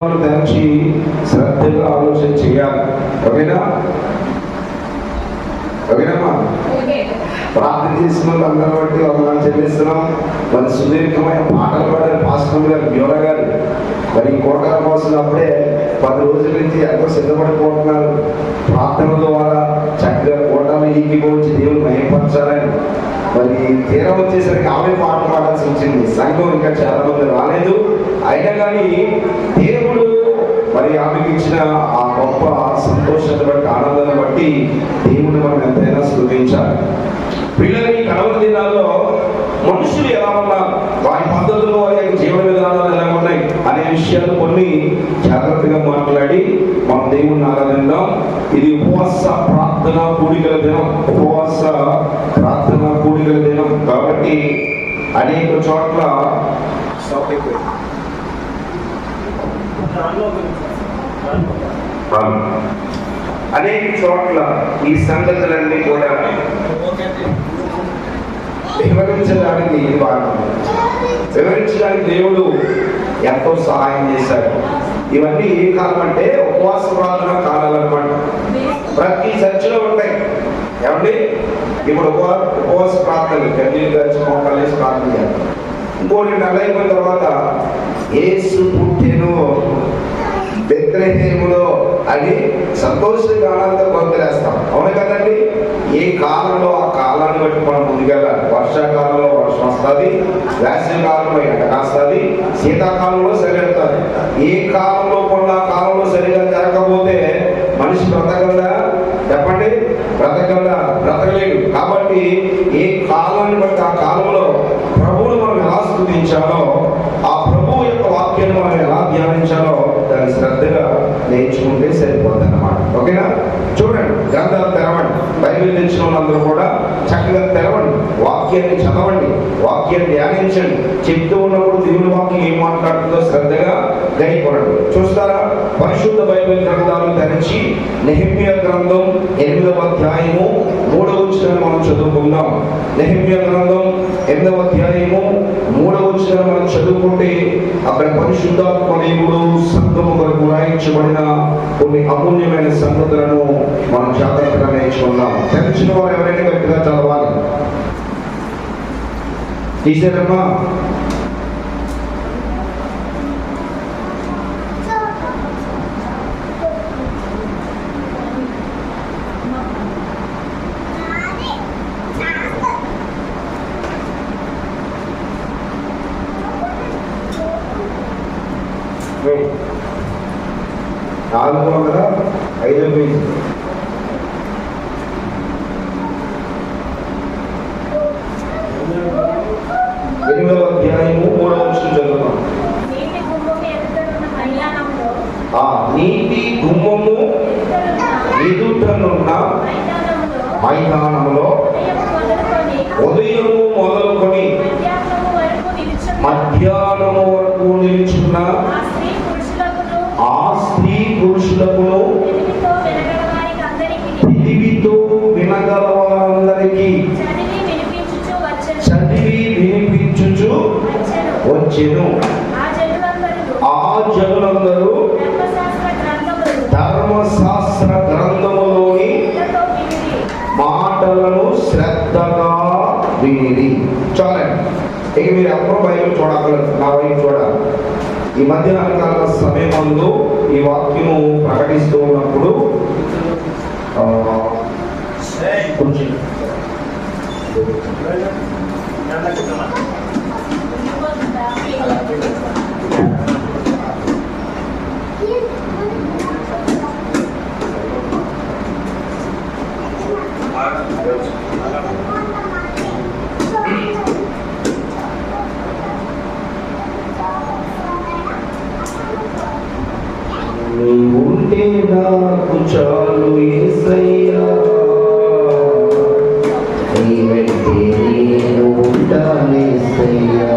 తెరచి శ్రద్ధగా ఆలోచన చేయాలి. ఓకేనా? ఓకేనమ్మా? ప్రార్థన చేసిన వాళ్ళందరూ బట్టి వందనాలు చెల్లిస్తున్నాం. మరి సుదీర్ఘమైన పాటలు పాడారు పాస్టర్ గారు, యోగా గారు. మరి కోటల కోసం అప్పుడే 10 రోజుల నుంచి ఎంతో సిద్ధపడిపోతున్నారు. ప్రార్థన ద్వారా చక్కగా కోటలు ఈగిపోవచ్చు, దేవుడు మహిమపరచాలని. మరి తీరం వచ్చేసరికి ఆమె పాట పాడాల్సి వచ్చింది. సంఘం ఇంకా చాలా మంది రాలేదు. అయినా కానీ దేవుడు మరి ఆమెకి ఇచ్చిన ఆ గొప్ప సంతోషాన్ని బట్టి, ఆనందాన్ని బట్టి దేవుడు మనం ఎంతైనా స్తుతించాలి. పిల్లలకి కడవరి దినాల్లో మనుషులు ఎలా ఉన్నారు, వారి పద్ధతులు, వారి యొక్క జీవన విధానాలు ఎలా ఉన్నాయి అనే విషయాలు కొన్ని జాగ్రత్తగా మాట్లాడి మన దేవుణ్ణి ఆరాధిద్దాం. ఇది ఉపవాస ప్రార్థన కూడికల దినం, ఉపవాస ప్రార్థన కూడికల దినం కాబట్టి అనేక చోట్ల ఈ సంగతులన్నీ కూడా వివరించడానికి దేవుడు ఎంతో సహాయం చేశాడు. ఇవన్నీ ఏ కాలం అంటే ఉపవాస ప్రార్థన కాలాలు అన్నమాట. ప్రతి చర్చిలో ఉంటాయి. ఏమండి, ఇప్పుడు ఉపవాస ప్రార్థనలు కన్నీళ్ళు కలిసి మోకాలు వేసి ప్రార్థన చేయాలి. ఇంకోటి నెల అయిపోయిన తర్వాత యేసు పుట్టెను బెత్లెహేములో అని సంతోషంగా ఆనందంగా గొంతులేస్తాం. అవును కదండి? ఏ కాలంలో ఆ కాలాన్ని బట్టి మనం ముందుకెళ్ళాలి. వర్షాకాలంలో వర్షం వస్తుంది, వేసవి కాలంలో ఎండ కాస్తుంది, శీతాకాలంలో సరిగెడుతుంది. ఏ కాలంలో కూడా ఆ కాలంలో సరిగా జరగకపోతే మనిషి బ్రతకగలడా? చెప్పండి, బ్రతకలేడు. కాబట్టి ఏ కాలాన్ని బట్టి ఆ కాలంలో ప్రభువును మనం ఎలా స్తుతించాలో, ఆ ప్రభువు యొక్క వాక్యాన్ని మనం ఎలా ధ్యానించాలో దాన్ని శ్రద్ధగా నేర్చుకుంటే సరిపోతుంది అన్నమాట. ఓకేనా? చూడండి, గ్రంథాలు తెరవండి. బైబిల్ తెచ్చిన వాళ్ళందరూ కూడా చక్కగా తెరవండి, వాక్యాన్ని చదవండి, వాక్యాన్ని ధ్యానించండి. చెప్తూ ఉన్నప్పుడు దేవుని వాక్యం ఏం మాట్లాడుతుందో శ్రద్ధగా గైకొనండి. చూస్తారా? పరిశుద్ధ బైబిల్ గ్రంథాలు తెరిచి నెహెమ్యా గ్రంథం 8వ అధ్యాయము 3వ వచనాన్ని మనం చదువుకుందాం. నెహెమ్యా గ్రంథం 8వ అధ్యాయము 3వ వచనాన్ని మనం చదువుకుంటే అక్కడ పరిశుద్ధాత్మ దేవుడు సంఘము కొరకు రాయించబడిన కొన్ని అమూల్యమైన సంగతులను మనం జాగ్రత్తగా నేర్చుకుందాం. తెలిసిన వారు ఎవరైనా గట్టిగా చదవాలి. తీసేరమ్మా. నాలుగు 405 పేజీ. ఎనిమిదవ అధ్యాయము 3వ వచనం చదువుతాం. నీటి గుమ్మము ఎదుటనున్న మైదానములో ఉదయము మొదలుకొని మధ్యాహ్నము వరకు నిలుచున్న ఆ స్త్రీ పురుషులకును తెలివితో వినగల వారందరికీ చదివి వినిపించుచు వచ్చెను. ఆ జనులందరూ ధర్మశాస్త్ర గ్రంథములోని మాటలను శ్రద్ధగా వినిరి. చాలండి, ఇక మీరు ఎప్పుడు బైబిల్ చూడగలరు, నా వైపు చూడాలి. ఈ మధ్యాహ్నకాల సమయమందు ఈ వాక్యము ప్రకటిస్తూ ఉన్నప్పుడు కొంచెం ఉంటే నాకు చాలు యేసయ్యా, నీ వెంటే నేను ఉంటానేసయ్యా.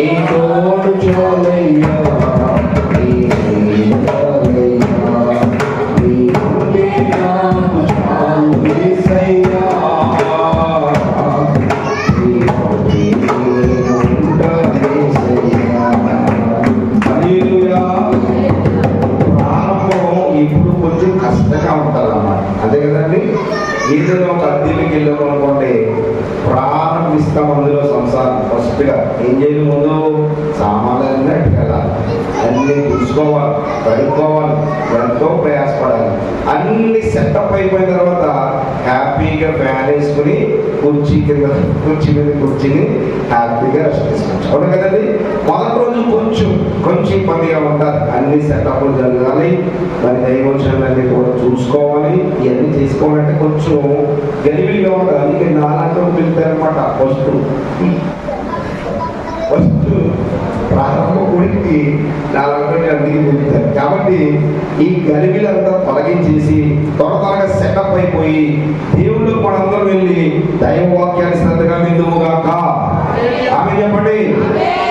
నీ తోడు చాలయ్యా, నీ నీడ చాలయ్యా, నీ ఉంటే నాకు చాలు యేసయ్యా, నీ ఉంటే నేనుంటా యేసయ్యా. హల్లెలూయా. ప్రారంభం ఇప్పుడు కొంచెం కష్టంగా ఉంటుందన్నమాట, అంతే కదండి. ఏదైనా ఒక అద్దెకి వెళ్ళాము అనుకోండి, ప్రారంభిస్తాం అందులో సంసారం. ఫస్ట్గా ఏం చేయాలి, ముందు సామాన్లు అట్టుకెళ్ళాలి, అన్నీ చూసుకోవాలి, కడుక్కోవాలి, ఎంతో ప్రయాసపడాలి. అన్ని సెటప్ అయిపోయిన తర్వాత హ్యాపీగా ఫ్యాన్ వేసుకుని కుర్చీ మీద కూర్చుని హ్యాపీగా రెస్ట్ తీసుకోవచ్చు, అవును కదండి. మొదటి రోజు కొంచెం ఇబ్బందిగా ఉంటారు, అన్ని సెటప్లు జరగాలి, మరి దైవచనాలన్నీ కూడా చూసుకోవాలి, ఇవన్నీ చేసుకోవాలంటే కొంచెం గలిబిలిగా ఉంటుంది. అందుకే నాలాంటి వెళ్తారనమాట. ఫస్ట్ ప్రారంభ గుడికి నాలుగు అందుకే వెళ్తారు. కాబట్టి ఈ గలిబిలంతా తొలగించేసి త్వరగా సెటప్ అయిపోయి దేవుళ్ళు మనందరం వెళ్ళి దైవ వాక్యాన్ని శ్రద్ధగా విందుముగాక. ఆమె చెప్పండి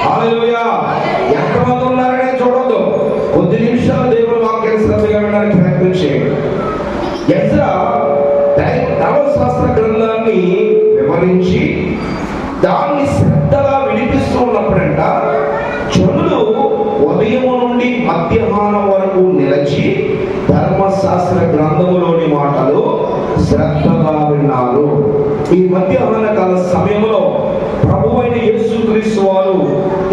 హల్లెలూయా. ఎంతమంది ఉన్నారని చూడొద్దు, కొద్ది నిమిషాలు దేవుడి వాక్యాన్ని శ్రద్ధగా వినడానికి ప్రయత్నం చేయండి. ఎజ్రా ధర్మశాస్త్ర గ్రంథాన్ని వివరించి దాన్ని శ్రద్ధగా వినిపిస్తూ ఉన్నప్పుడంట జనులు ఉదయం నుండి మధ్యాహ్నం వరకు నిలిచి ధర్మశాస్త్ర గ్రంథములోని మాటలు శ్రద్ధగా విన్నారు. ఈ మధ్యాహ్న కాల సమయంలో ప్రభువైన యేసుక్రీస్తు వారు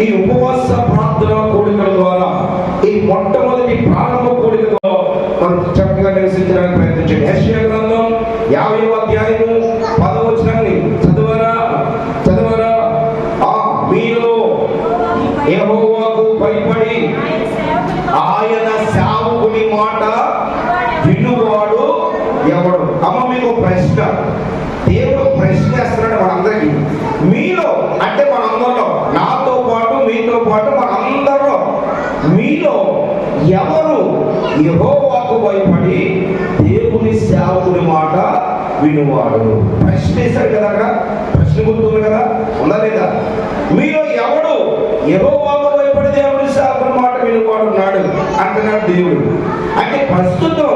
ఈ ఉపవాస ప్రార్థన కోడికల ద్వారా, ఈ మొట్టమొదటి ప్రారంభ కోడికలో మనం చక్కగా నివసించడానికి ప్రయత్నించండి. యెషయా గ్రంథం 50వ అధ్యాయము 10వ వచనాన్ని చదవరా. మీలో యెహోవాకు భయపడి ఆయన సేవకుని మాట వినువాడు ఎవడు? అమ్మ మీకు ప్రశ్న, దేవుడు ప్రశ్న వేస్తున్నాడు మనందరికీ. మీలో అంటే మనందరిలో, నాతో పాటు మీతో పాటు మనందరూ, మీలో ఎవరు యెహోవాకు భయపడి దేవుని సేవకుని మాట వినువాడు? ప్రశ్న వేశాడు కదా, అక్కడ ప్రశ్న గుర్తుంది కదా, ఉందా లేదా? మీలో ఎవడు యెహోవాకు భయపడి దేవుని సేవకుని మాట వినువాడు ఉన్నాడు అంటున్నాడు దేవుడు. అంటే ప్రస్తుతం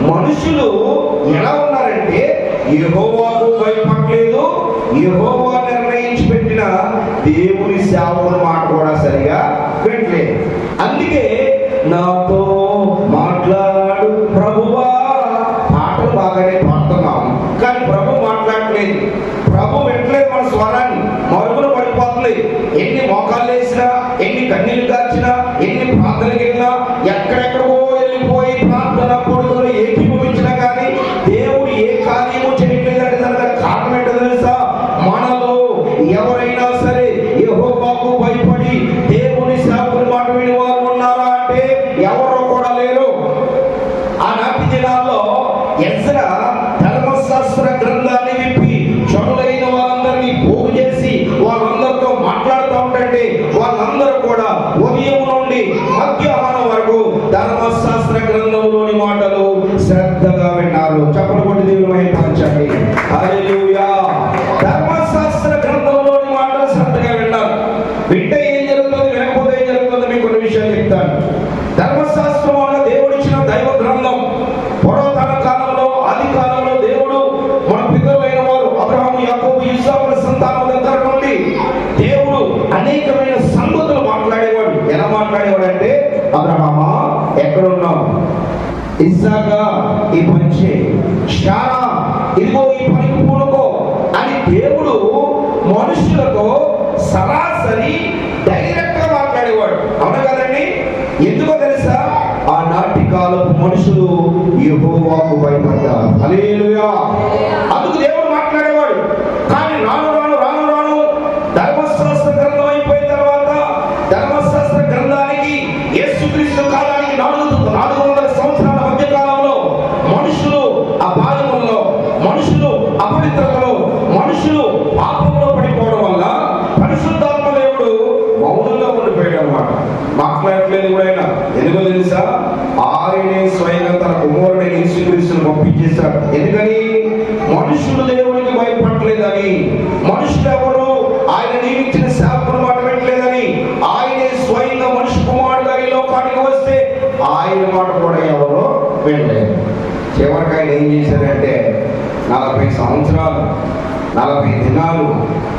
మనుషులు ఎలా ఉన్నారంటే యెహోవాకు భయపడలేదు, యెహోవా నిర్ణయించి పెట్టిన దేవుని సేవకుని మాట కూడా సరిగా వినలేదు. అందుకే నాతో మాట్లాడు ప్రభువా, పాటలు బాగానే పాడుతున్నాం కానీ ప్రభు మాట్లాడలేదు, ప్రభు వినట్లేదు మన స్వరాన్ని, మరుగులు పడిపోతుంది. ఎన్ని మోకాళ్ళు వేసినా, ఎన్ని కన్నీళ్ళు కార్చినా, ఎన్ని ప్రార్థనకి వెళ్ళినా, ఎక్కడెక్కడికో వెళ్ళిపోయి ప్రార్థన కొడుకులు ఏకీభవించినా కానీ దేవుడు ఏ కార్యము చేయట్లేదంటే దానికి కారణం ఏంటో తెలుసా? మనలో ఎవరైనా సరే యెహోవాకు భయపడి దేవుని సేవకుని మాట విని వారు ఉన్నారా అంటే ఎవరో కూడా లేరు. ఆనాటి దినాల్లో ఎజ్రా ధర్మశాస్త్ర గ్రంథాన్ని విప్పి జనులైన వారందరినీ పోగు చేసి వాళ్ళందరితో మాట్లాడుతూ ఉంటే వాళ్ళందరూ కూడా ఉదయం నుండి మధ్యాహ్నం వరకు ధర్మశాస్త్ర గ్రంథంలోని మాటలు శ్రద్ధగా విన్నారు. చప్పట్లు కొట్టి దేవుని మహిమపరచండి. హల్లెలూయా. ధర్మశాస్త్ర గ్రంథంలోని మాటలు శ్రద్ధగా విన్నారు. వింటే ఏం జరుగుతుంది, వినకపోతే ఏం జరుగుతుంది మీకు కొన్ని విషయాలు చెప్తాను. ధర్మశాస్త్రం వల్ల దేవుడిచ్చిన దైవ గ్రంథం. పురాతన కాలంలో, ఆది కాలంలో దేవుడు మన పితరులైన వారు అబ్రహాము, యాకోబు, ఇస్సాకుల సంతానం దగ్గర నుండి దేవుడు అనేకమైన సంగతులు మాట్లాడేవాడు. ఎలా మాట్లాడేవాడు అంటే, అబ్రహామా ఎక్కడున్నావు, ఇస్సాకా ఈ పని చేయి, శారా ఇదిగో ఈ పనికి పూనుకో అని దేవుడు మనుషులతో సరాసరి డైరెక్ట్ గా మాట్లాడేవాడు. అవును కదండి? ఎందుకో తెలుసా? ఆనాటి కాలపు మనుషులు యెహోవాకు భయపడ్డారు. హల్లెలూయా. అందుకు దేవుడు మాట్లాడేవాడు. కానీ రాను రాను రాను రాను ధర్మశాస్త్ర గ్రంథం అయిపోయిన తర్వాత ధర్మశాస్త్ర గ్రంథానికి యేసుక్రీస్తు కాలానికి 400 సంవత్సరాల మధ్య కాలంలో మనుషులు అపాయముల్లో, మనుషులు అపవిత్రతలో, మనుషులు పాపంలో పడిపోవడం వల్ల పరిశుద్ధాత్మ దేవుడు మౌనంగా ఉండిపోయాడు అన్నమాట. మాట్లాడలేదు కూడా ఆయన. ఎందుకో తెలుసా? ఆయనే స్వయంగా తన కుమారుడైన యేసుక్రీస్తును పంపించేశాడు. ఎందుకని? మనుషులు దేవునికి భయపడలేదని, మనుషులు ఎవరు ఆయన నియమించిన సేవకుని మాట పెట్టలేదని,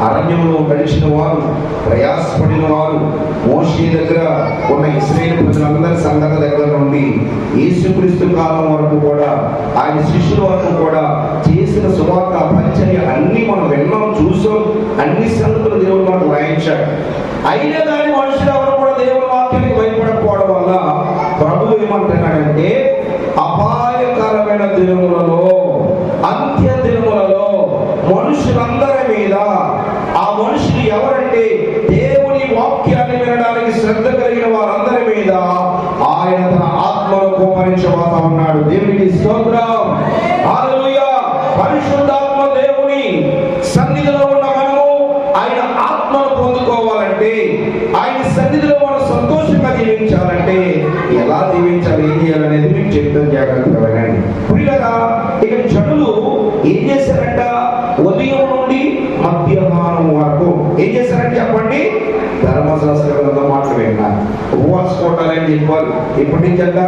అరణ్యంలో గడిచిన వారు, ప్రయాసపడిన వారు, మోషే దగ్గర ఉన్న ఇశ్రాయేలు ప్రజలందరి సంఘటన దగ్గర నుండి యేసుక్రీస్తు కాలం వరకు కూడా, ఆయన శిష్యుల వరకు కూడా చేసిన సువార్త పరిచర్య అన్ని మనం విన్నాం, చూసాం. అన్ని సంగతులు దేవుడు మనకు రాయించాడు. అయినా కానీ మనుషులు ఎవరు కూడా దేవుని వాక్యానికి భయపడకపోవడం వల్ల ప్రభువు ఏమంటున్నాడంటే, అపాయకరమైన దినములలో, అంత్య దినములలో మనుషులందరి మీద, ఆ మనుషులు ఎవరంటే దేవుని వాక్యాన్ని వినడానికి శ్రద్ధ కలిగిన వారందరి మీద ఆయన తన ఆత్మను కుమ్మరించబోతా ఉన్నాడు. దేవునికి స్తోత్రం, హల్లెలూయా. పరిశుద్ధాత్మ దేవుని సన్నిధిలో ఉన్న మనము ఆయన ఆత్మను పొందుకోవాలంటే, ఆయన సన్నిధిలో మనం సంతోషంగా జీవించాలంటే ఎలా జీవించాలి, ఏం చేయాలనేది మీకు చెప్తాను, జాగ్రత్తగా వినండి. ప్రియులారా, ఇక్కడ జనులు ఏం చేశారంట? ఉదయం నుండి మధ్యాహ్నం వరకు ఏం చేశారంటే చెప్పండి? ధర్మశాస్త్ర గ్రంథం మాటలు విన్నారు. ఉపవాస కోటాలని చెప్పారు. ఎప్పటి నుంచి అంట?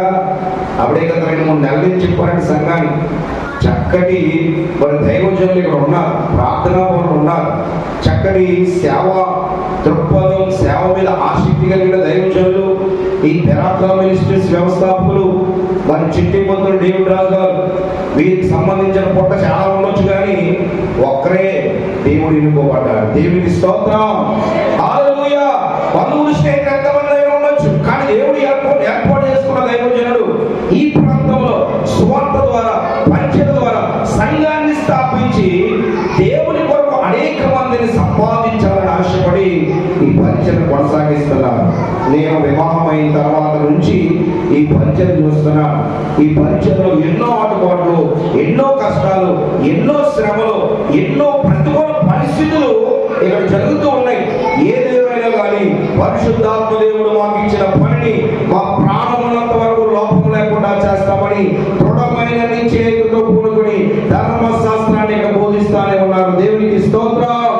అప్పుడే కదా 2-3 నెలల నుంచి చెప్పారంటే సంఘాన్ని. చక్కటి మరి దైవజనులు ఇక్కడ ఉన్నారు, ప్రార్థనా పనులు ఉన్నారు, చక్కటి సేవ దృక్పథం, సేవ మీద ఆసక్తి కలిగిన దైవజనులు, ఈ పెరాక్రా మినిస్ట్రీస్ వ్యవస్థాపకులు, మరి చిట్టిపొత్తులు డేవిడ్ రాజు గారు, వీరికి సంబంధించిన పొట్ట చాలా ఉండొచ్చు, కానీ ఒక్కరే దేవుడు ఎన్నుకోబడ్డారు. దేవునికి స్తోత్రం, హల్లెలూయా. బంధువులు స్నేహితులు ఎంతమంది అయినా ఉండొచ్చు, కానీ దేవుడు ఏర్పాటు చేసుకున్న దైవజనుడు ఈ ప్రాంతంలో సువార్త ద్వారా, పరిచయం ద్వారా సంఘాన్ని స్థాపించి దేవుని కొరకు అనేక మందిని సంపాదించాలని ఆశపడి ఈ పరిచయం కొనసాగిస్తున్నారు. నేను వివాహమైన తర్వాత నుంచి ఈ పరిచయం చూస్తున్నా. ఈ పరిచయంలో ఎన్నో ఆటుపాట్లు, ఎన్నో కష్టాలు, ఎన్నో శ్రమలు, ఎన్నో ప్రతికూల పరిస్థితులు ఇక్కడ జరుగుతూ ఉన్నాయి. ఏదేమైనా కానీ పరిశుద్ధాత్మ దేవుడు మాకు ఇచ్చిన పనిని మా ప్రాణమున్నంత వరకు లోపం లేకుండా చేస్తామని దృఢమైన నిశ్చయంతో కూడుకుని ధర్మశాస్త్రాన్ని ఇక్కడ బోధిస్తానే ఉన్నారు. దేవునికి స్తోత్రం,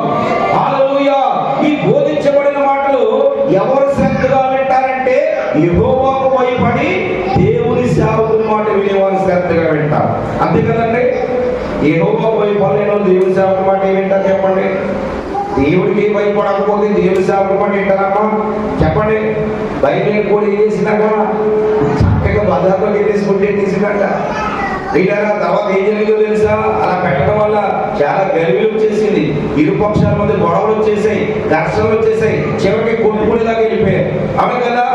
హల్లెలూయా. ఈ బోధించబడిన మాటలు ఎవరు శ్రద్ధగా వింటారంటే, యెహోవాకు భయపడి దేవుని సేవకుని మాట వినేవారు శ్రద్ధగా వింటారు. అంతే కదండి? యెహోవాకు భయపడలేని దేవుని సేవకుని మాట ఏం వింటారు చెప్పండి? దేవుడికి భయపడకపోతే దేవుని సేవకుని మాట వింటారమ్మా చెప్పండి? బయట కూడా ఏం చేసినాక చక్కగా బజార్లోకి వెళ్ళేసుకుంటే చేసినాక వీళ్ళరా తర్వాత ఏం జరిగిందో తెలుసా? అలా పెట్టడం వల్ల చాలా గర్వీలు వచ్చేసింది, ఇరుపక్షాల మధ్య గొడవలు వచ్చేసాయి, ఘర్షణలు వచ్చేసాయి, చివరికి కొట్టుకునేదాకా వెళ్ళిపోయారు. అవును కదా?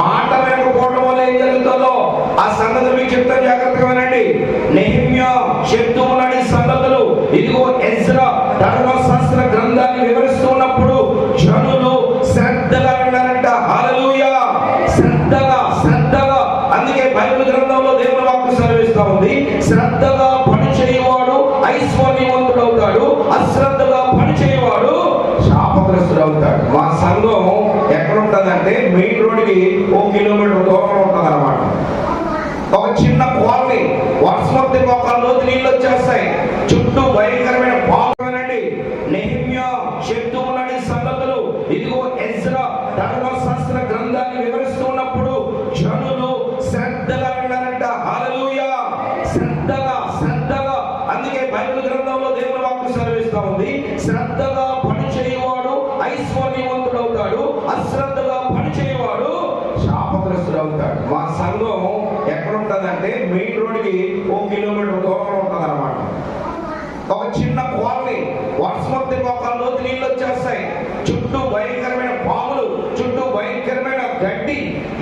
మాట వెనకపోవడం వల్ల ఏం జరుగుతుందో ఆ సంగతులు మీకు చెప్తాను, జాగ్రత్తగా వినండి. నెహెమ్యా చెప్తున్నది సంగతులు. ఇదిగో ఎజ్రా ధర్మశాస్త్ర గ్రంథాన్ని వివరిస్తున్నప్పుడు జనులు శ్రద్ధగా విన్నారంట. హల్లెలూయా. శ్రద్ధగా. అందుకే బైబిల్ గ్రంథంలో దేవుని వాక్కు సెలవిస్తా ఉంది, శ్రద్ధగా పని చేయవాడు ఐశ్వర్యవంతుడు అవుతాడు, అశ్రద్ధగా పని చేయవాడు శాపగ్రస్తుడు అవుతాడు. మా సంఘం ఎక్కడ ఉంటుందంటే మెయిన్ రోడ్కి 1 కిలోమీటర్ దూరంలో ఉంటుంది అన్నమాట. ఒక చిన్న కాలనీ, వర్షమొత్తే ఒక లోతు నీళ్ళు వచ్చేస్తాయి, చుట్టూ భయంకరమైన పామునండి. నెహెమ్యా చెప్తూ ఉన్నది సంగతులు. ఇదిగో ఎజ్రా ధర్మశాస్త్ర గ్రంథాన్ని వివరిస్తున్నప్పుడు జనులు శ్రద్ధగా విన్నారంట. హల్లెలూయా. శ్రద్ధగా. అందుకే బైబిల్ గ్రంథంలో దేవుని వాక్కు సెలవిస్తా ఉంది, శ్రద్ధగా పని చేయవాడు ఐశ్వర్యవంతుడు అవుతాడు, అశ్రద్ధగా పని చేయవాడు శాపగ్రస్తుడు అవుతాడు. మా సంఘం ఎక్కడ ఉంటుందంటే మెయిన్ రోడ్కి 1 కిలోమీటర్ దూరంలో ఉంటుంది అన్నమాట. ఒక చిన్న కాలనీ, వర్షమొత్తే ఒక లోతు నీళ్ళు వచ్చేస్తాయి, చుట్టూ భయంకరమైన పాములు, చుట్టూ భయంకరమైన గడ్డి,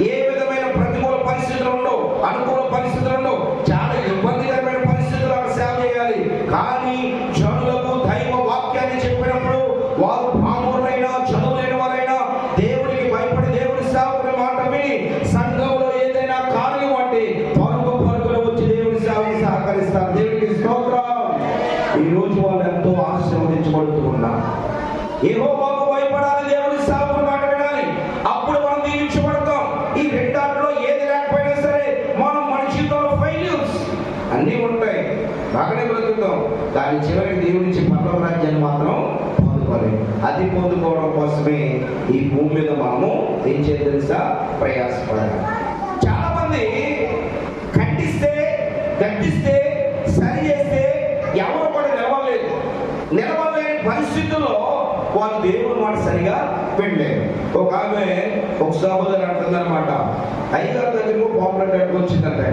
ఏ విధమైన ప్రతికూల పరిస్థితులు ఉండవు, అనుకూల పరిస్థితులు ఉండవు, చాలా ఇబ్బందికరమైన పరిస్థితులు అక్కడ సేవ చేయాలి. కానీ జనులకు దైవ వాక్యాన్ని చెప్పినప్పుడు వారు పాములైనా చదువులేని వారైనా దేవుడికి భయపడి దేవుడి సేవకుని మాట విని సంఘంలో ఏదైనా కార్యం అంటే పరుగులు వచ్చి దేవుడి సేవకు సహకరిస్తారు. దేవుడికి స్తోత్రం. ఈ రోజు వాళ్ళు ఎంతో ఆశీర్వదించబడుతూ ఉన్నారు. యెహోవాకు భయపడాలి, దేవుడి సేవకుని మాట వినాలి, అప్పుడు మనం దీవించబడతాం. ఈ రెండాట్లో ఏది లేకపోయినా సరే మనం మన జీవితంలో ఫెయిల్యూర్స్ అన్నీ ఉంటాయి, బాగానే బ్రతుకుతాం, దాని చివరికి దేవుడి నుంచి పరలోక రాజ్యాన్ని మాత్రం పొందుకోలేదు. అది పొందుకోవడం కోసమే ఈ భూమి మీద మనము ఏం చేయాలి తెలుసా? ప్రయాసపడాలి. చాలా మంది గట్టిస్తే సరి చేస్తే ఎవరు కూడా నిలవలేని పరిస్థితుల్లో అండి. ఒక ఆమె ఒక సహోదరు అంటుంది అనమాట, అయ్యగారి దగ్గర పాంప్లెట్ అట్టుకొచ్చిందంటే,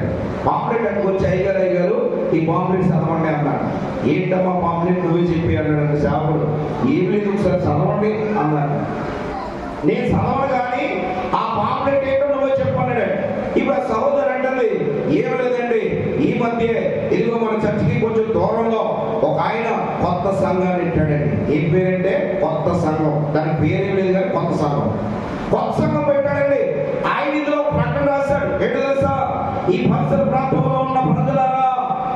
పాంప్లెట్ అట్టుకొచ్చి అయ్యగారు ఈ పాంప్లెట్ చదవండి అన్నాడు. ఏంటమ్మా పాంప్లెట్ నువ్వే చెప్పి అన్నాడు సేవకుడు. ఏం లేదు ఒకసారి చదవండి అన్నాడు. నేను చదవను కానీ ఆ పాంప్లెట్ ఏంటో నువ్వే చెప్పన్నాడు. ఇప్పుడు ఆ సహోదరు అంటుంది, ఏం లేదండి, ఈ మధ్య ఇదిగో మన చర్చికి కొంచెం దూరంలో ఒక ఆయన కొత్త సంఘాన్ని పెట్టాడండి. ఏం పేరంటే కొత్త సంఘం. దాని పేరేం లేదు కానీ కొత్త సంఘం. కొత్త సంఘం పెట్టాడండి. ఆయన ఇందులో ప్రకటన రాశాడు. ఏంటో తెలుసా, ఈ పరిసర ప్రాంతంలో ఉన్న ప్రజలారా,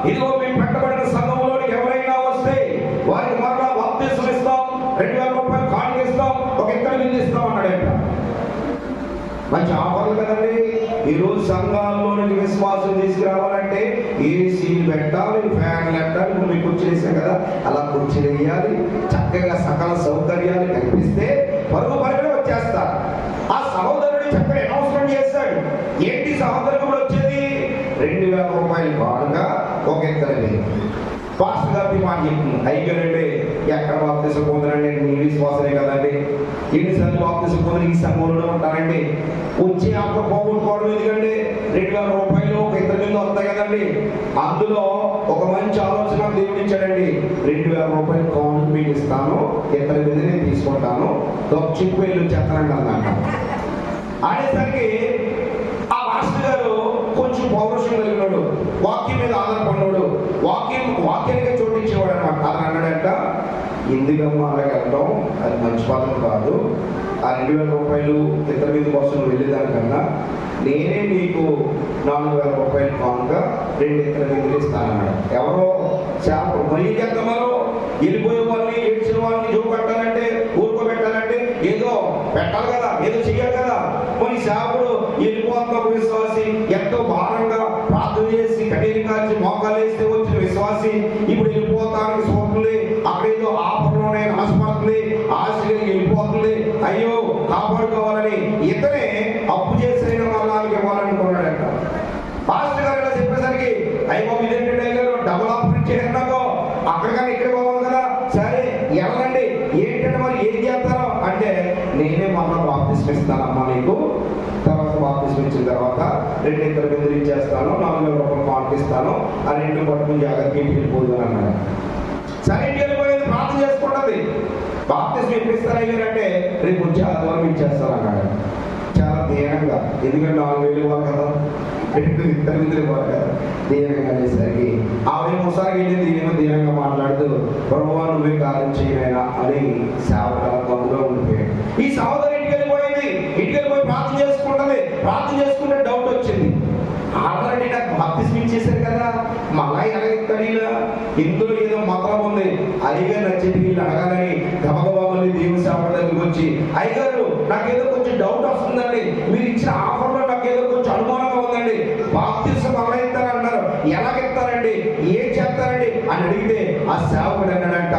ఇదిగో మేము పెట్టబడిన సంఘంలోనికి ఎవరైనా వస్తే వారికి మరలా బాప్తిసం ఇస్తాం, 2000 రూపాయలు కానుక ఇస్తాం, ఒక ఇద్దరు విందు ఇస్తాం అన్నాడంట. మంచి ఆఫర్లు కదండి. ఈరోజు సంఘాల్లోనికి విశ్వాసం తీసుకురావాలంటే ఏసీలు పెట్టాలి, ఫ్యాన్లు పెట్టాలి. ఇప్పుడు మీకు కుర్చీలు కదా, అలా కుర్చీలు వేయాలి, చక్కగా సకల సౌకర్యాలు కల్పిస్తే పరుగు పరుగునే వచ్చేస్తారు. ఆ సహోదరుడు చక్కగా అనౌన్స్మెంట్ చేశాడు. ఏంటి సహోదరుడు కూడా వచ్చేది, 2000 రూపాయలు కానుక, ఒక ఇద్దరు పాస్టర్ గారి మాట చెప్తుంది. అయ్యారండి, ఎక్కడ బాప్తిసం పొందరండి, నీ విశ్వాసమే కదండి, ఎన్నిసార్లు బాప్తిసం పొందని ఈ సంఘంలో ఉంటారండి, వచ్చి అక్కడ పోగొట్టుకోవడం ఎందుకండి, 2000 రూపాయలు ఒక ఇద్దరు మీద వస్తాయి కదండి. అందులో ఒక మంచి ఆలోచన దేవుడు ఇచ్చాడండి. 2000 రూపాయలు కానుక మీకు ఇస్తాను, ఇద్దరి మీద నేను తీసుకుంటాను, చెప్పి వెళ్ళి చెప్తానండి అన్నాక. అనేసరికి ఆ మాస్టర్ గారు కొంచెం పౌరుషం కలిగినాడు, వాక్యం మీద ఆధారపడినాడు, వాక్యానికి చోటు ఇచ్చేవాడు అనమాట. అది అన్నాడంట, ఎందుకమ్మా అలాగే వెళ్తాం, అది మంచి పదం కాదు, ఆ 2000 రూపాయలు ఇతర మీద కోసం వెళ్ళేదానికన్నా నేనే నీకు 4000 రూపాయలు కానుక 2 ఇతర మీద ఇస్తానన్నాడు. ఎవరో చేపలు మరీ ఎంతమరో వెళ్ళిపోయే వాళ్ళని, ఏడ్చిన వాళ్ళని జో పెట్టాలంటే, ఊరుకోబెట్టాలంటే ఏదో పెట్టాలి కదా, ఏదో చెయ్యాలి కదా. కొన్ని చేపలు వెళ్ళిపోతున్న ఒక విశ్వాసి ఎంతో భారంగా ప్రార్థన చేసి కటీరి కాల్చి మోకాలు వేస్తే వచ్చిన విశ్వాసి ఇప్పుడు వెళ్ళిపోతానికి చూడలే, అక్కడేదో ఆఫర్లు ఉన్నాయని ఆశపడుతుంది, ఆశగా వెళ్ళిపోతుంది, అయ్యో కాపాడుకోవాలని ఇతనే అప్పు చేసిన వాళ్ళకి ఇవ్వాలనుకున్నాడంట. పాస్టర్ గారు ఇలా చెప్పేసరికి అయ్యో ఇదేంటంటే డబుల్ ఆపరేట్ చేయన్నాకో అక్కడికన్నా ఇక్కడ పోవాలి కదా, సరే వెళ్ళండి, ఏంటంటే మరి ఏం చేస్తారో అంటే, నేనే మళ్ళీ బాప్తిసం ఇస్తానమ్మా నీకు, తర్వాత బాప్తిసం ఇచ్చిన తర్వాత 2 ఇతర బిందులు ఇచ్చేస్తాను, 4000 రూపాయలు పంపిస్తాను, ఆ 2 పట్టుకుని జాగ్రత్తగా ఇంటికి వెళ్ళిపోదు అన్నాడు. సరే ఇంటికి వెళ్ళిపోయేది ప్రార్థన చేసుకుంటుంది. బాప్తిసం ఎప్పుడు అయ్యారంటే రేపు వచ్చి ఆదివారం ఇచ్చేస్తాను అన్నాడు. చాలా దీనంగా, ఎందుకంటే 4000 ఇవ్వాలి కదా, 2 ఇతర బిందులు ఇవ్వాలి కదా, దీనంగా అనేసరికి ఆమె ఒకసారి వెళ్ళింది. ఏమో దీనంగా మాట్లాడుతూ, ప్రభువా నువ్వే కార్యం చేయనైనా అని సేవకుల బంధుగా ఉండిపోయాడు. ఈ సహోదరు ఇంటికి వెళ్ళిపోయింది. ఇంటికి వెళ్ళిపోయి ప్రార్థన చేసుకుంటుంది. ప్రార్థన చేసుకుంటే డౌట్ వచ్చింది, ఆల్రెడీ నాకు బాప్తిసం ఇచ్చేసారు కదా, మళ్ళా ఎలాగెత్తాడు ఇలా, ఇందులో ఏదో మతం ఉంది. అయ్యగారు నచ్చింది వీళ్ళు అడగాలని గబగబా మళ్ళీ దేవుని సేవకుల దగ్గరికి వచ్చి, అయ్యగారు నాకేదో కొంచెం డౌట్ వస్తుందండి, మీరు ఇచ్చిన ఆఫర్లో నాకేదో కొంచెం అనుమానంగా ఉందండి, బాప్తిసం అలా ఇస్తారన్నారు, ఎలాగెత్తారండి, ఏం చేస్తారండి అని అడిగితే ఆ సేవకుడు అన్నాడంట,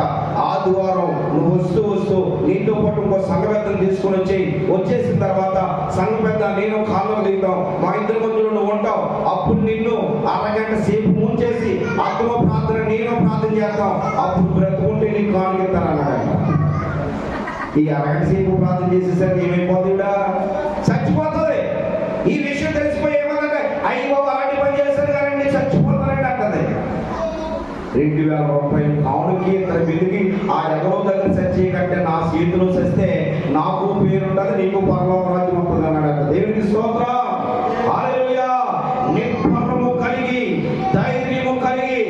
ఆదివారం నువ్వు వస్తూ నీతో పాటు ఇంకో సంఘ పెద్దను తీసుకుని వచ్చేసిన తర్వాత సంఘ పెద్ద నేను కాళ్ళకు దిగుతాం, మా ఇద్దరి మధ్యలో నువ్వు ఉంటావు, అప్పుడు నిన్ను అరగంట సేపు ముంచేసి ఆత్మ ప్రార్థన నేను ప్రార్థన చేస్తాం, అప్పుడు బ్రతుకుంటే నీకు కానుకెత్తానన్నాడంట. ఈ అరగంట సేపు ప్రార్థన చేసేసరికి ఏమైపోతుందా, చచ్చిపోతుంది. ఈ విషయం తెలిసిపోయి ఏమన్నా అయ్యో అలాంటి పని చేస్తారు కానీ చచ్చిపోతారండి అంటది. 2000 రూపాయలు కానుకి ఇతర బిల్లుకి ఆ ఎవరో దగ్గర చచ్చి కంటే నా చేతిలో చస్తే నాకు పేరుంటుంది, నీకు పరలోక రాజ్యం ఉంటుంది అన్నాడు. దేవునికి స్తోత్రం, హల్లెలూయా. నిర్భరము కలిగి, ధైర్యము కలిగి,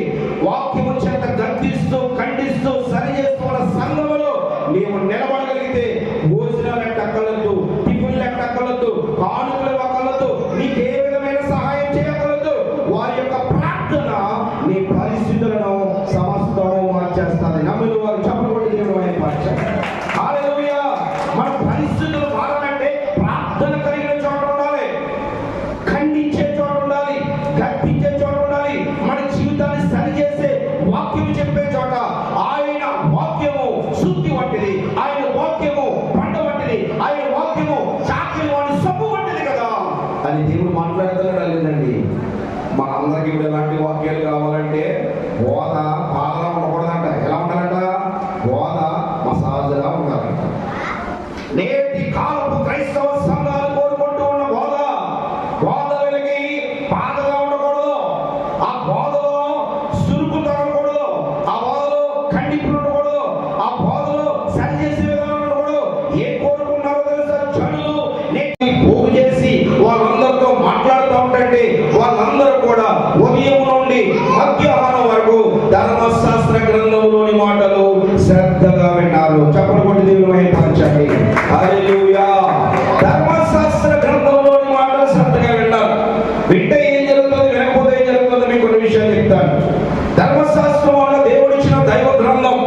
వాక్యము చేత గద్దిస్తూ ఖండిస్తూ సరి చేస్తున్న సంఘములో నీవు నిలబడగలిగితే భోజనాలు ఎక్కలొద్దు, టిఫిన్లు ఎక్కలొద్దు, కానుకలు ఇవ్వకలొద్దు, నీకు ఏ విధమైన సహాయం చేయగలదు. వారి యొక్క ప్రార్థన నీ పరిస్థితులను సమస్తము మార్చేస్తుంది. నమ్మిన వారు చెప్పబడి దేవుడు ఆయన హల్లెలూయా. మన పరిస్థితులు మారాలంటే ప్రార్థన కలిగిన చోట ఉండాలి, ఖండించే చోట ఉండాలి, గర్పించే చోట ఉండాలి, మన జీవితాన్ని సరిచేసే వాక్యం చెప్పే చోట. ఆయన వాక్యము శుద్ధి వంటిది, ఆయన వాక్యము పంట వంటిది, ఆయన వాక్యము చాకిలి వాడి సొమ్ము వంటిది కదా అని దేవుడు మాట్లాడుతున్నాడు. లేదండి, మా అందరికి ఇప్పుడు ఎలాంటి వాక్యాలు కావాలంటే బోధ బాధలా ఉండకూడదంట. ఎలా ఉండాలంట, బోధ మసాజ్లా ఉండాలంట. నేటి క్రైస్తవ సంఘాలు కోరుకుంటూ ఉన్న బోధ వెలిగి బాధగా ఉండకూడదు, ఆ బోధలో సురుకు తగ్గకూడదు, ఆ బోధలో ఖండిపులు ఉండకూడదు, ఆ బోధలో సరి చేసే విధానం ఉండకూడదు. ఏం కోరుకున్నారో తెలుసా? జనులు పోగు చేసి వాళ్ళందరితో మాట్లాడుతూ ఉంటే వాళ్ళందరూ కూడా ఉదయం నుండి మధ్యాహ్నం వరకు ధర్మశాస్త్ర గ్రంథంలోని మాటలు శ్రద్ధగా విన్నారు. చప్పట్లు కొట్టి దేవుని మహిమపరచండి. హల్లెలూయా. ధర్మశాస్త్ర గ్రంథంలోని మాటలు శ్రద్ధగా విన్నారు. వింటే ఏం జరుగుతుంది, వినకపోతే ఏం జరుగుతుంది మీకు కొన్ని విషయాలు చెప్తాను. ధర్మశాస్త్రం వల్ల దేవుడు ఇచ్చిన దైవ గ్రంథం.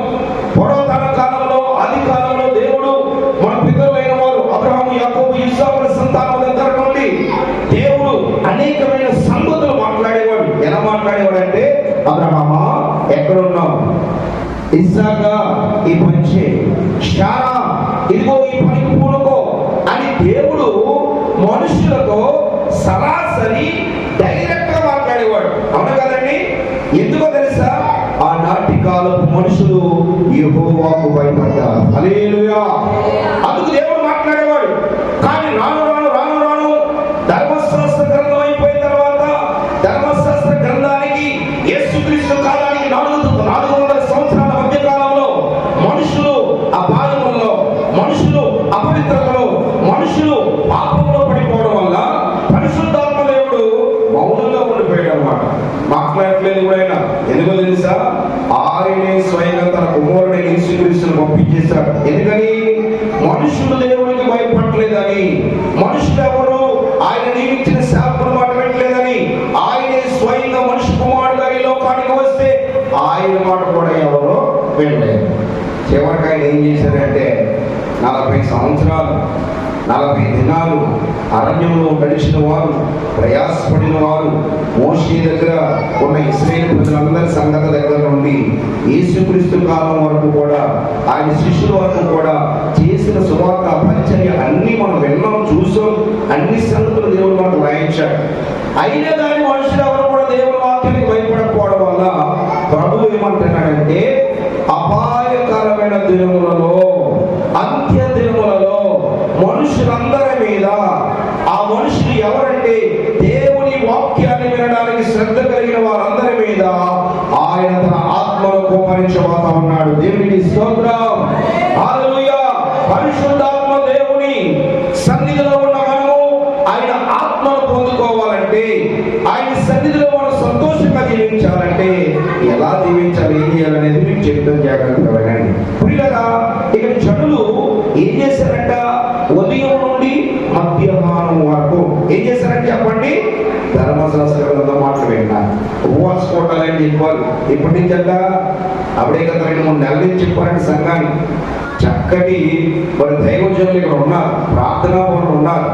పురాతన కాలంలో, ఆది కాలంలో దేవుడు మన పితరులైన వారు అబ్రహాము, యాకోబు, ఇస్సాకుల సంతానం దగ్గర నుండి దేవుడు అనేకమైన సంగతులు మాట్లాడేవాడు. ఎలా మాట్లాడేవాడు అంటే, అబ్రహామా ఎక్కడున్నావు, ఇస్సాకా ఈ పని చేయి, శారా ఇదిగో ఈ పనికి పూనుకో అని దేవుడు మనుషులతో సరాసరి డైరెక్ట్ గా మాట్లాడేవాడు. అవును కదండి? ఎందుకో తెలుసా? ఆనాటి కాలపు మనుషులు యెహోవాకు భయపడ్డారు. హల్లెలూయా. అందుకు దేవుడు మాట్లాడేవాడు. కానీ రాను రాను రాను రాను ధర్మశాస్త్ర గ్రంథం అయిపోయిన తర్వాత ధర్మశాస్త్ర గ్రంథానికి యేసుక్రీస్తు కాలానికి 400 సంవత్సరాల మధ్య కాలంలో మనుషులు అపాయముల్లో, మనుషులు అపవిత్రతలో, మనుషులు పాపంలో పడిపోవడం వల్ల పరిశుద్ధాత్మ దేవుడు మౌనంగా ఉండిపోయాడు అన్నమాట. మాట్లాడట్లేదు కూడా. ఎందుకో తెలుసా? ఆయనే స్వయంగా తన కుమారుడైన యేసుక్రీస్తును పంపించేశాడు. ఎందుకని? మనుషులు దేవునికి భయపడలేదని, మనుషులు ఎవరు ఆయన నియమించిన శాపను మాట పెట్టలేదని, ఆయనే స్వయంగా మనిషి కుమారుడుగా ఈ లోకానికి వస్తే ఆయన మాట కూడా ఎవరో వినలేదు. చివరికి ఆయన ఏం చేశారంటే 40 సంవత్సరాలు 40 దినాలు అరణ్యంలో గడిచిన వారు, ప్రయాసపడిన వారు, మోషే దగ్గర ఉన్న ఇశ్రాయేలు ప్రజలందరి సంగతి దగ్గర నుండి యేసుక్రీస్తు కాలం వరకు కూడా, ఆయన శిష్యుల వరకు కూడా చేసిన సువార్త పరిచర్య అన్ని మనం విన్నాం, చూసాం. అన్ని సంగతులు దేవుడు మనకు రాయించాడు. అయినా కానీ మనుషులు ఎవరు కూడా దేవుని వాక్యానికి భయపడకపోవడం వల్ల ప్రభువు ఏమంటున్నాడంటే, అపాయకరమైన దినములలో, అంత్య దినములలో మనుషులందరి మీద, ఆ మనుషులు ఎవరంటే దేవుని వాక్యాన్ని వినడానికి శ్రద్ధ కలిగిన వారందరి మీద ఆయన తన ఆత్మను కుమ్మరించబోతా ఉన్నాడు. దేవునికి స్తోత్రం. హల్లెలూయా. పరిశుద్ధాత్మ దేవుని సన్నిధిలో ఉన్న మనము ఆయన ఆత్మను పొందుకోవాలంటే, ఆయన సన్నిధిలో మనం సంతోషంగా జీవించాలంటే ఎలా జీవించాలి, ఏం చేయాలనేది మీకు చెప్తాను. జాగ్రత్తగా వినండి ప్రియులారా. ఇక్కడ జనులు ఏం చేశారంట? ఉదయం నుండి మధ్యాహ్నం వరకు ఏం చేశారంటే చెప్పండి? ధర్మశాస్త్ర గ్రంథం మాటలు విన్నారు. ఉపవాస కోటాలని చెప్పారు. ఇప్పటి నుంచి అంట అప్పుడే గత 2-3 నెలల నుంచి చెప్పారంటే సంఘాన్ని. చక్కటి మరి దైవజనులు ఇక్కడ ఉన్నారు, ప్రార్థనా పనులు ఉన్నారు,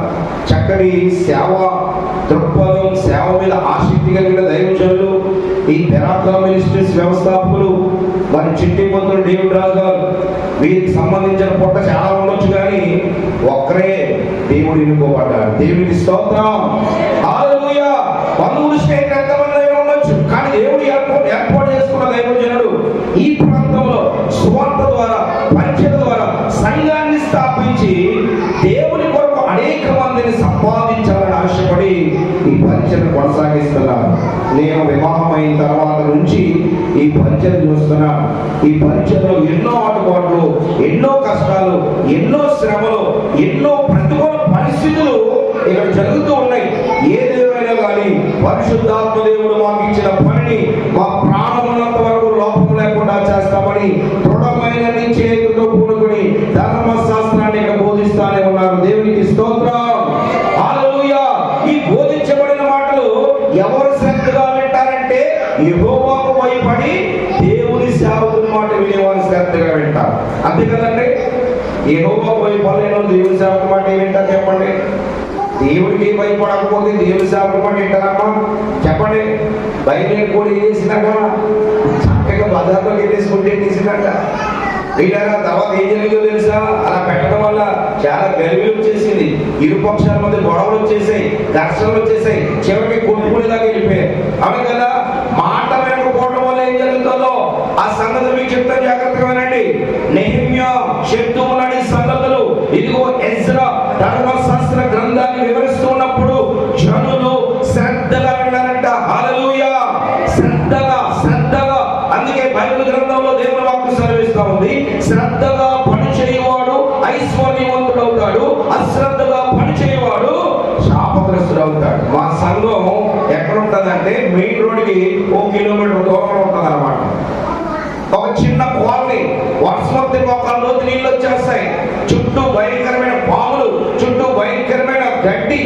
చక్కటి సేవ దృక్పథం, సేవ మీద ఆసక్తి కలిగిన దైవజనులు, ఈ పెరాక్లా మినిస్ట్రీస్ వ్యవస్థాపకులు, మరి చిట్టిపొత్తులు డేవిడ్ రాజు గారు, వీరికి సంబంధించిన పొట్ట చాలా ఉండొచ్చు కానీ ఒక్కరే దేవుడు ఎన్నుకోబడ్డారు. దేవునికి స్తోత్రం. హల్లెలూయా. బంధువులు స్నేహితులు ఎంతమంది ఉండొచ్చు కానీ దేవుడు ఏర్పాటు చేసుకున్న దైవజనుడు ఈ ప్రాంతంలో సువార్త ద్వారా, పరిచయం ద్వారా సంఘాన్ని స్థాపించి దేవుని కొరకు అనేక మందిని సంపాదించాలని ఆశపడి ఈ పరిచయం కొనసాగిస్తున్నారు. నేను వివాహమైన తర్వాత నుంచి ఈ పరిచయం చూస్తున్నా. ఈ పరిచయంలో ఎన్నో ఆటుపాట్లు, ఎన్నో కష్టాలు, ఎన్నో శ్రమలు, ఎన్నో ప్రతికూల పరిస్థితులు ఇక్కడ జరుగుతూ ఉన్నాయి. ఏదేమైనా కానీ పరిశుద్ధాత్మ దేవుడు మాకు ఇచ్చిన పనిని మా ప్రాణం ఉన్నంత వరకు లోపం లేకుండా చేస్తామని దృఢమైన నిశ్చయంతో కూడుకుని ధర్మశాస్త్రాన్ని ఇక్కడ బోధిస్తానే ఉన్నారు. దేవునికి స్తోత్రం. హల్లెలూయా. ఈ బోధించబడిన మాటలు ఎవరు శ్రద్ధగా వింటారంటే యెహోవాకు భయపడి దేవుని సేవకుని మాట వినేవారు శ్రద్ధగా వింటారు. అంతే కదండి? యెహోవాకు భయపడలేను దేవుని సేవకుని మాట ఏం వింటారు చెప్పండి? దేవుడికి భయపడకపోతే దేవుని సేవకుని మాట వింటారమ్మా చెప్పండి? బయట కూడా ఏం చేసినాక చక్కగా బజార్లోకి వెళ్ళేసుకుంటే తీసినాక వీళ్ళగా తర్వాత ఏం జరిగిందో తెలుసా? అలా పెట్టడం వల్ల చాలా గర్వీ వచ్చేసింది, ఇరుపక్షాల మధ్య గొడవలు వచ్చేసాయి, ఘర్షణలు వచ్చేసాయి, చివరికి కొట్టుకునేదాకా వెళ్ళిపోయాయి. అవును కదా? మాట వెనకపోవడం వల్ల ఏం జరుగుతుందో ఆ సంగతి మీకు చెప్తాను, జాగ్రత్తగా వినండి. నెహెమ్యా, షెత్తూము లాంటి సంగతులు, ఇదిగో ఎజ్రా, ధర్మశాస్త్ర గ్రంథాన్ని వివరిస్తున్నప్పుడు జనులు శ్రద్ధగా విన్నారంట. హల్లెలూయా. శ్రద్ధగా. అందుకే బైబిల్ గ్రంథంలో దేవుని వాక్కు సెలవిస్తా ఉంది, శ్రద్ధగా పని చేయవాడు ఐశ్వర్యవంతుడు అవుతాడు, అశ్రద్ధగా పని చేయవాడు శాపగ్రస్తుడు అవుతాడు. మా సంఘం ఎక్కడ ఉంటుందంటే మెయిన్ రోడ్కి 1 కిలోమీటర్ దూరంలో ఉంటుంది అన్నమాట. ఒక చిన్న కాలనీ, వర్షం వస్తే ఒక లోతు నీళ్ళు వచ్చేస్తాయి, చుట్టూ భయంకరమైన పాములు, చుట్టూ భయంకరమైన గడ్డి,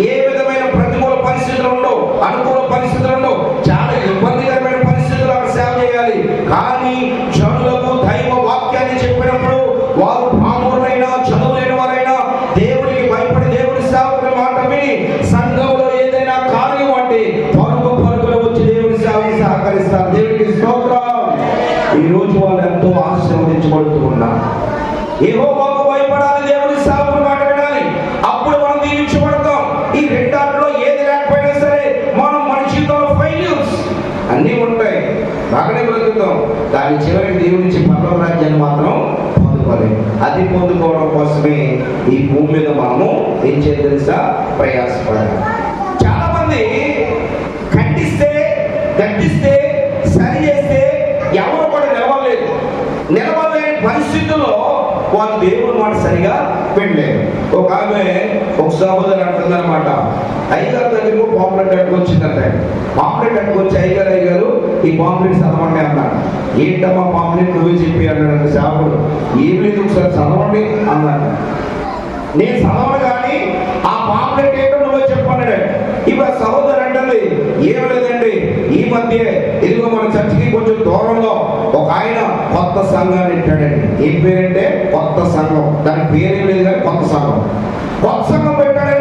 ఏ విధమైన ప్రతికూల పరిస్థితులు ఉండవు, అనుకూల పరిస్థితులు ఉండవు, చాలా ఇబ్బందికరమైన పరిస్థితులు అక్కడ సేవ చేయాలి. కానీ జనులకు దైవ వాక్యాన్ని చెప్పినప్పుడు వారు పాములైనా చదువులేని వారైనా దేవునికి భయపడి దేవుని సేవకుని మాట విని సంఘంలో ఏదైనా కార్యం అంటే పరుగులు వచ్చి దేవుని సేవకి సహకరిస్తారు. దేవునికి స్తోత్రం. ఈ రోజు వాళ్ళు ఎంతో ఆశీర్వదించబడుతూ ఉన్నారు. యెహోవాకు భయపడాలి, దేవుని సేవకుని మాట వినాలి, అప్పుడు మనం దీవించబడతాం. ఈ రెండాట్లో ఏది లేకపోయినా సరే మనం మన జీవితంలో ఫెయిల్యూర్స్ అన్నీ ఉంటాయి, బాగానే బ్రతుకుతాం, దాని చివరికి దేవుని నుంచి పరలోక రాజ్యాన్ని మాత్రం పొందుకోవాలి. అది పొందుకోవడం కోసమే ఈ భూమి మీద మనము ఏం చేయాలి తెలుసా? ప్రయాసపడాలి. చాలా మంది ఖండిస్తే, గద్దిస్తే, సరి చేస్తే ఎవరు కూడా నిలవలేని పరిస్థితుల్లో వాళ్ళు దేవుని మాట సరిగా వినలేరు. ఒక ఆమె ఒక సహోదరు అంటుందన్నమాట, అయ్యగారు దగ్గరకు పాంప్లెట్ అట్టుకొచ్చిందంట. పాంప్లెట్ అట్టుకొచ్చి అయ్యగారు ఈ పాంప్లెట్ చదవండి అన్నాడు. ఏంటమ్మా పాంప్లెట్ నువ్వే చెప్పి అన్నాడు సేవకుడు. ఏం లేదు ఒకసారి చదవండి అన్నాడు. నేను చదవను కానీ ఆ పాంప్లెట్ ఏంటో నువ్వే చెప్పన్నాడు. ఇప్పుడు సహోదరు అంటుంది, ఏం లేదండి, ఈ మధ్య ఇదిగో మన చర్చికి కొంచెం దూరంలో ఒక ఆయన కొత్త సంఘాన్ని పెట్టాడండి. ఏం పేరంటే కొత్త సంఘం, దాని పేరేం లేదు కానీ కొత్త సంఘం పెట్టాడు.